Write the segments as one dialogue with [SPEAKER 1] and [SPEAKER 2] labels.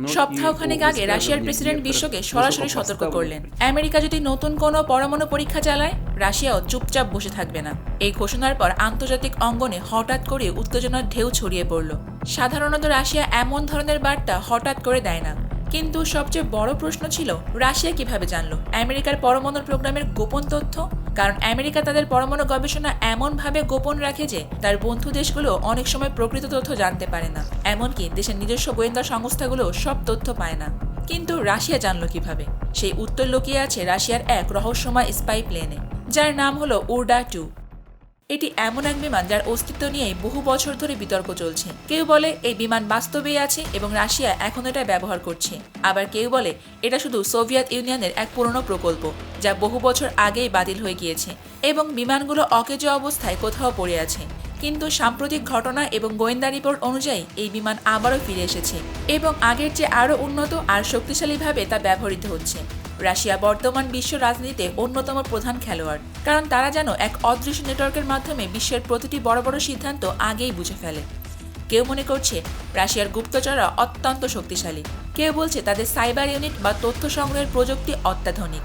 [SPEAKER 1] সপ্তাহখানেক আগে রাশিয়ার প্রেসিডেন্ট বিশ্বকে সরাসরি সতর্ক করলেন, আমেরিকা যদি নতুন কোনো পরমাণু পরীক্ষা চালায়, রাশিয়াও চুপচাপ বসে থাকবে না। এই ঘোষণার পর আন্তর্জাতিক অঙ্গনে হঠাৎ করে উত্তেজনার ঢেউ ছড়িয়ে পড়ল। সাধারণত রাশিয়া এমন ধরনের বার্তা হঠাৎ করে দেয় না, কিন্তু সবচেয়ে বড় প্রশ্ন ছিল রাশিয়া কিভাবে জানলো আমেরিকার পরমাণু প্রোগ্রামের গোপন তথ্য। কারণ আমেরিকা তাদের পরমাণু গবেষণা এমনভাবে গোপন রাখে যে তার বন্ধু দেশগুলো অনেক সময় প্রকৃত তথ্য জানতে পারে না, এমনকি দেশের নিজস্ব গোয়েন্দা সংস্থাগুলো সব তথ্য পায় না। কিন্তু রাশিয়া জানলো কিভাবে? সেই উত্তর লুকিয়ে আছে রাশিয়ার এক রহস্যময় স্পাই প্লেনে, যার নাম হলো উর্ডা-2। এটি এমন এক বিমান যার অস্তিত্ব নিয়েই বহু বছর ধরে বিতর্ক চলছে। কেউ বলে এই বিমান বাস্তবেই আছে এবং রাশিয়া এখন এটা ব্যবহার করছে, আবার কেউ বলে এটা শুধু সোভিয়েত ইউনিয়নের এক পুরনো প্রকল্প যা বহু বছর আগেই বাতিল হয়ে গিয়েছে এবং বিমানগুলো অকেজো অবস্থায় কোথাও পড়ে আছে। কিন্তু সাম্প্রতিক ঘটনা এবং গোয়েন্দা রিপোর্ট অনুযায়ী এই বিমান আবারও ফিরে এসেছে এবং আগের চেয়ে আরও উন্নত আর শক্তিশালীভাবে তা ব্যবহৃত হচ্ছে। রাশিয়া বর্তমান বিশ্ব রাজনীতিতে অন্যতম প্রধান খেলোয়াড়, কারণ তারা যেন এক অদৃশ্য নেটওয়ার্কের মাধ্যমে বিশ্বের প্রতিটি বড় বড় সিদ্ধান্ত আগেই বুঝে ফেলে। কেউ মনে করছে রাশিয়ার গুপ্তচররা অত্যন্ত শক্তিশালী, কেউ বলছে তাদের সাইবার ইউনিট বা তথ্য সংগ্রহের প্রযুক্তি অত্যাধুনিক।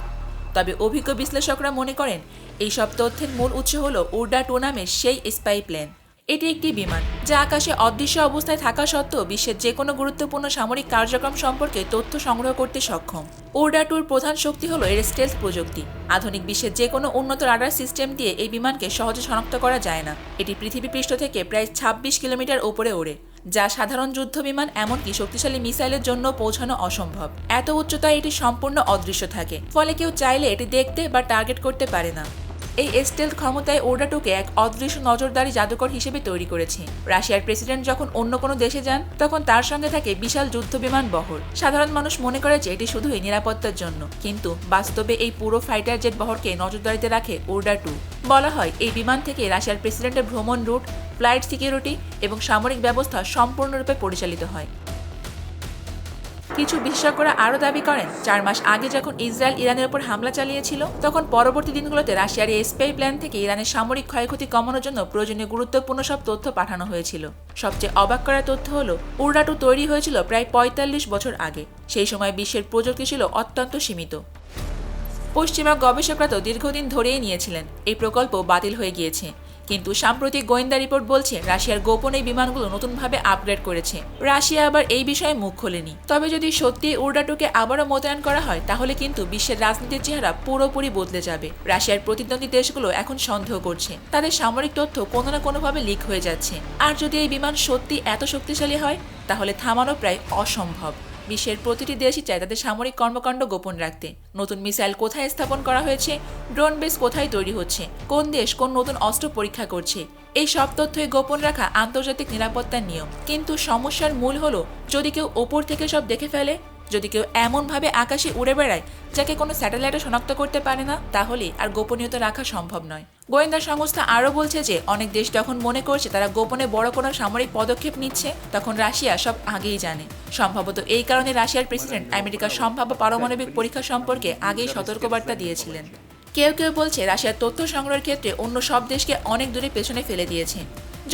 [SPEAKER 1] তবে অভিজ্ঞ বিশ্লেষকরা মনে করেন এই সব তথ্যের মূল উৎস হল উর্ডা-2 নামের সেই স্পাই প্লেন। এটি একটি বিমান যা আকাশে অদৃশ্য অবস্থায় থাকা সত্ত্বেও বিশ্বের যে কোনো গুরুত্বপূর্ণ সামরিক কার্যক্রম সম্পর্কে তথ্য সংগ্রহ করতে সক্ষম। উর্ডা-2-র প্রধান শক্তি হল এর স্টেলথ প্রযুক্তি। আধুনিক বিশ্বের যে কোনো উন্নত রাডার সিস্টেম দিয়ে এই বিমানকে সহজে শনাক্ত করা যায় না। এটি পৃথিবী পৃষ্ঠ থেকে প্রায় ২৬ কিলোমিটার উপরে ওড়ে, যা সাধারণ যুদ্ধ বিমান এমনকি শক্তিশালী মিসাইলের জন্য পৌঁছানো অসম্ভব। এত উচ্চতায় এটি সম্পূর্ণ অদৃশ্য থাকে, ফলে কেউ চাইলে এটি দেখতে বা টার্গেট করতে পারে না। এই স্টেলথ ক্ষমতায় উর্ডা-2কে এক অদৃশ্য নজরদারি জাদুকর হিসেবে তৈরি করেছে। রাশিয়ার প্রেসিডেন্ট যখন অন্য কোনো দেশে যান, তখন তার সঙ্গে থাকে বিশাল যুদ্ধবিমান বহর। সাধারণ মানুষ মনে করে যে এটি শুধুই নিরাপত্তার জন্য, কিন্তু বাস্তবে এই পুরো ফাইটার জেট বহরকে নজরদারিতে রাখে উর্ডা-2। বলা হয় এই বিমান থেকে রাশিয়ার প্রেসিডেন্টের ভ্রমণ রুট, ফ্লাইট সিকিউরিটি এবং সামরিক ব্যবস্থা সম্পূর্ণরূপে পরিচালিত হয়। কিছু বিশেষজ্ঞরা আরও দাবি করেন ৪ মাস আগে যখন ইসরায়েল ইরানের উপর হামলা চালিয়েছিল, তখন পরবর্তী দিনগুলোতে রাশিয়ার এই স্পাই প্ল্যান থেকে ইরানের সামরিক ক্ষয়ক্ষতি কমানোর জন্য প্রয়োজনীয় গুরুত্বপূর্ণ সব তথ্য পাঠানো হয়েছিল। সবচেয়ে অবাক করা তথ্য হলো উর্ডা-2 তৈরি হয়েছিল প্রায় ৪৫ বছর আগে। সেই সময় বিশ্বের প্রযুক্তি ছিল অত্যন্ত সীমিত। পশ্চিমা গবেষকরা তো দীর্ঘদিন ধরেই নিয়েছিলেন এই প্রকল্প বাতিল হয়ে গিয়েছে, কিন্তু সাম্প্রতিক গোয়েন্দা রিপোর্ট বলছে রাশিয়ার গোপন এই বিমানগুলো নতুনভাবে আপগ্রেড করেছে। রাশিয়া আবার এই বিষয়ে মুখ খোলেনি। তবে যদি সত্যি উর্ডা-2কে আবারও মোতায়েন করা হয়, তাহলে কিন্তু বিশ্বের রাজনীতির চেহারা পুরোপুরি বদলে যাবে। রাশিয়ার প্রতিদ্বন্দ্বী দেশগুলো এখন সন্দেহ করছে তাদের সামরিক তথ্য কোনো না কোনোভাবে লিক হয়ে যাচ্ছে। আর যদি এই বিমান সত্যি এত শক্তিশালী হয়, তাহলে থামানো প্রায় অসম্ভব। বিশ্বের প্রতিটি দেশই চায় তাদের সামরিক কর্মকাণ্ড গোপন রাখতে। নতুন মিসাইল কোথায় স্থাপন করা হয়েছে, ড্রোন বেস কোথায় তৈরি হচ্ছে, কোন দেশ কোন নতুন অস্ত্র পরীক্ষা করছে, এই সব তথ্যই গোপন রাখা আন্তর্জাতিক নিরাপত্তার নিয়ম। কিন্তু সমস্যার মূল হলো যদি কেউ ওপর থেকে সব দেখে ফেলে, যদি কেউ এমনভাবে আকাশে উড়ে বেড়ায় যাকে কোনো স্যাটেলাইটও শনাক্ত করতে পারে না, তাহলে আর গোপনীয়তা রাখা সম্ভব নয়। গোয়েন্দা সংস্থা আরও বলছে যে অনেক দেশ যখন মনে করছে তারা গোপনে বড় কোনো সামরিক পদক্ষেপ নিচ্ছে, তখন রাশিয়া সব আগেই জানে। সম্ভবত এই কারণে রাশিয়ার প্রেসিডেন্ট আমেরিকার সম্ভাব্য পারমাণবিক পরীক্ষা সম্পর্কে আগেই সতর্কবার্তা দিয়েছিলেন। কেউ কেউ বলছে রাশিয়ার তথ্য সংগ্রহের ক্ষেত্রে অন্য সব দেশকে অনেক দূরে পেছনে ফেলে দিয়েছে।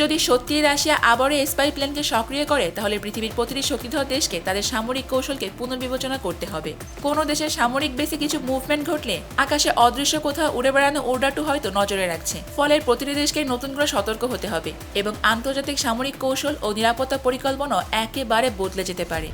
[SPEAKER 1] যদি সত্যি রাশিয়া আবারও স্পাই প্লেনকে সক্রিয় করে, তাহলে পৃথিবীর প্রতিটি শক্তিধর দেশকে তাদের সামরিক কৌশলকে পুনর্বিবেচনা করতে হবে। কোনো দেশের সামরিক বেসে কিছু মুভমেন্ট ঘটলে আকাশে অদৃশ্য কোথাও উড়ে বেড়ানো উর্ডা-2 হয়তো নজরে রাখছে। ফলে প্রতিটি দেশকে নতুন করে সতর্ক হতে হবে এবং আন্তর্জাতিক সামরিক কৌশল ও নিরাপত্তা পরিকল্পনা একেবারে বদলে যেতে পারে।